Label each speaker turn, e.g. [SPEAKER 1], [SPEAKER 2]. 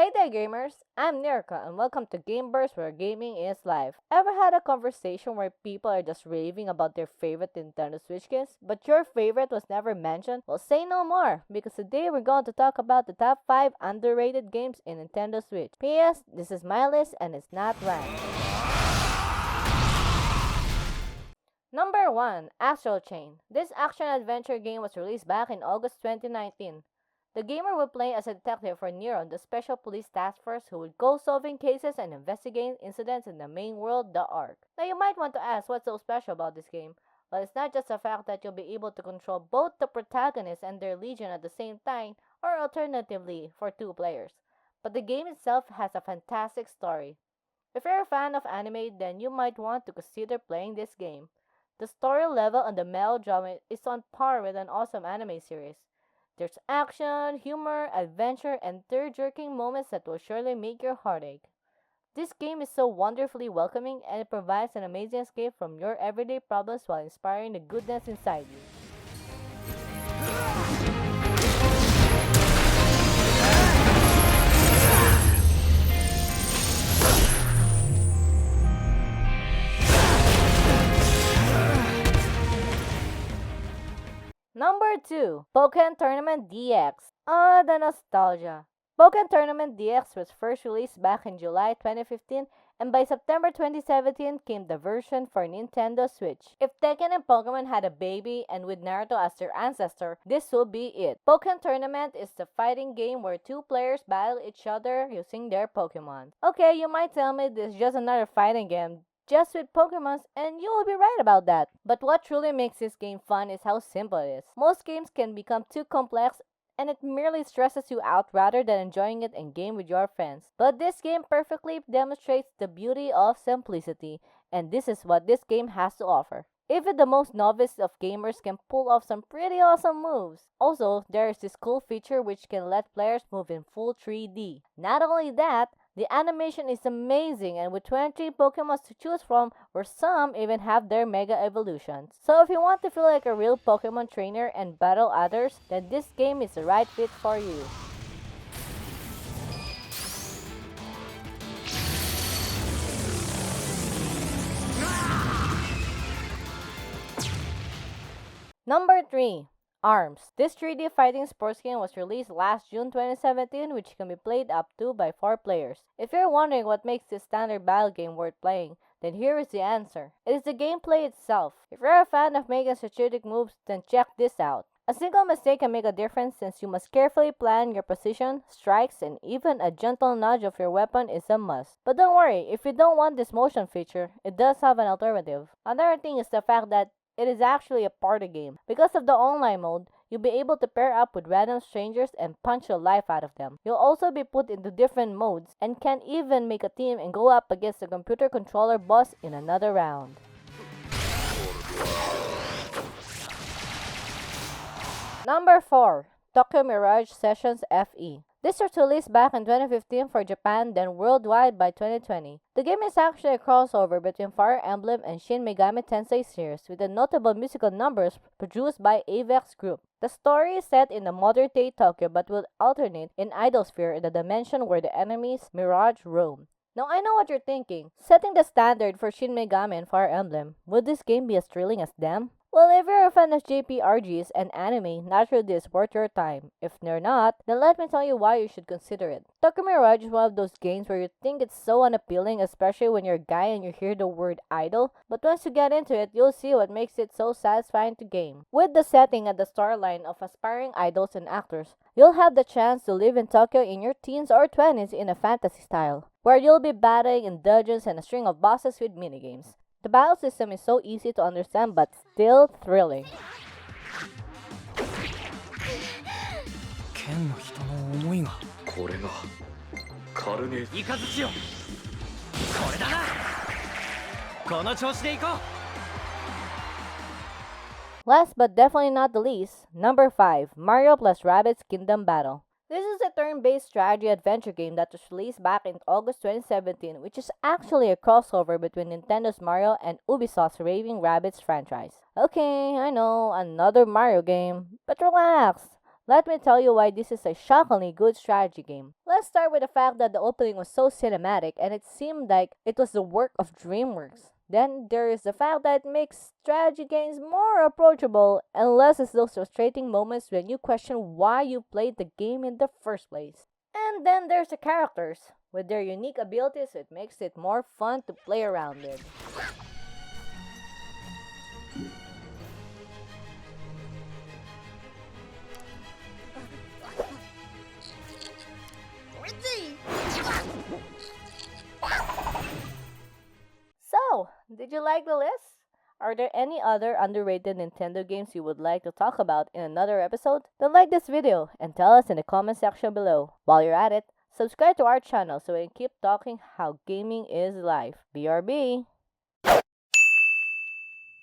[SPEAKER 1] Hey there gamers, I'm Niriko and welcome to Gameburst where gaming is life. Ever had a conversation where people are just raving about their favorite Nintendo Switch games, but your favorite was never mentioned? Well, say no more, because today we're going to talk about the top 5 underrated games in Nintendo Switch. P.S. This is my list and it's not ranked. Number 1. Astral Chain. This action-adventure game was released back in August 2019. The gamer would play as a detective for Niriko, the special police task force who would go solving cases and investigating incidents in the main world, the Ark. Now you might want to ask what's so special about this game. Well, it's not just the fact that you'll be able to control both the protagonist and their legion at the same time, or alternatively for 2 players, but the game itself has a fantastic story. If you're a fan of anime, then you might want to consider playing this game. The story level and the melodrama is on par with an awesome anime series. There's action, humor, adventure, and tear-jerking moments that will surely make your heart ache. This game is so wonderfully welcoming and it provides an amazing escape from your everyday problems while inspiring the goodness inside you. Number 2. Pokkén Tournament DX. Ah, the nostalgia. Pokkén Tournament DX was first released back in July 2015 and by September 2017 came the version for Nintendo Switch. If Tekken and Pokemon had a baby and with Naruto as their ancestor, this would be it. Pokkén Tournament is the fighting game where 2 players battle each other using their Pokemon. Okay, you might tell me this is just another fighting game just with Pokemons, and you will be right about that. But what truly makes this game fun is how simple it is. Most games can become too complex and it merely stresses you out rather than enjoying it in game with your friends. But this game perfectly demonstrates the beauty of simplicity, and this is what this game has to offer. Even the most novice of gamers can pull off some pretty awesome moves. Also, there is this cool feature which can let players move in full 3D. Not only that, the animation is amazing, and with 20 Pokemon to choose from, where some even have their Mega Evolutions. So if you want to feel like a real Pokemon trainer and battle others, then this game is the right fit for you. Number 3. ARMS. This 3D fighting sports game was released last June 2017, which can be played up to by 4 players. If you're wondering what makes this standard battle game worth playing, then here is the answer. It is the gameplay itself. If you're a fan of making strategic moves, then check this out. A single mistake can make a difference since you must carefully plan your position, strikes, and even a gentle nudge of your weapon is a must. But don't worry, if you don't want this motion feature, it does have an alternative. Another thing is the fact that it is actually a party game. Because of the online mode, you'll be able to pair up with random strangers and punch the life out of them. You'll also be put into different modes and can even make a team and go up against the computer controller boss in another round. Number 4. Tokyo Mirage Sessions FE. This was released back in 2015 for Japan, then worldwide by 2020. The game is actually a crossover between Fire Emblem and Shin Megami Tensei series, with the notable musical numbers produced by Avex Group. The story is set in the modern-day Tokyo but will alternate in Idolsphere, in the dimension where the enemies Mirage roam. Now I know what you're thinking. Setting the standard for Shin Megami and Fire Emblem, would this game be as thrilling as them? Well, if you're a fan of JRPGs and anime, naturally this is worth your time. If they're not, then let me tell you why you should consider it. Tokyo Mirage is one of those games where you think it's so unappealing, especially when you're a guy and you hear the word idol, but once you get into it, you'll see what makes it so satisfying to game. With the setting and the storyline of aspiring idols and actors, you'll have the chance to live in Tokyo in your teens or 20s in a fantasy style, where you'll be battling in dungeons and a string of bosses with minigames. The battle system is so easy to understand but still thrilling. Last but definitely not the least, number 5, Mario plus Rabbids Kingdom Battle. This is a turn-based strategy adventure game that was released back in August 2017, which is actually a crossover between Nintendo's Mario and Ubisoft's Raving Rabbids franchise. Okay, I know, another Mario game, but relax. Let me tell you why this is a shockingly good strategy game. Let's start with the fact that the opening was so cinematic and it seemed like it was the work of DreamWorks. Then there is the fact that it makes strategy games more approachable and less as those frustrating moments when you question why you played the game in the first place. And then there's the characters. With their unique abilities, it makes it more fun to play around with. So, did you like the list? Are there any other underrated Nintendo games you would like to talk about in another episode? Then like this video and tell us in the comment section below. While you're at it, subscribe to our channel so we can keep talking how gaming is life. BRB!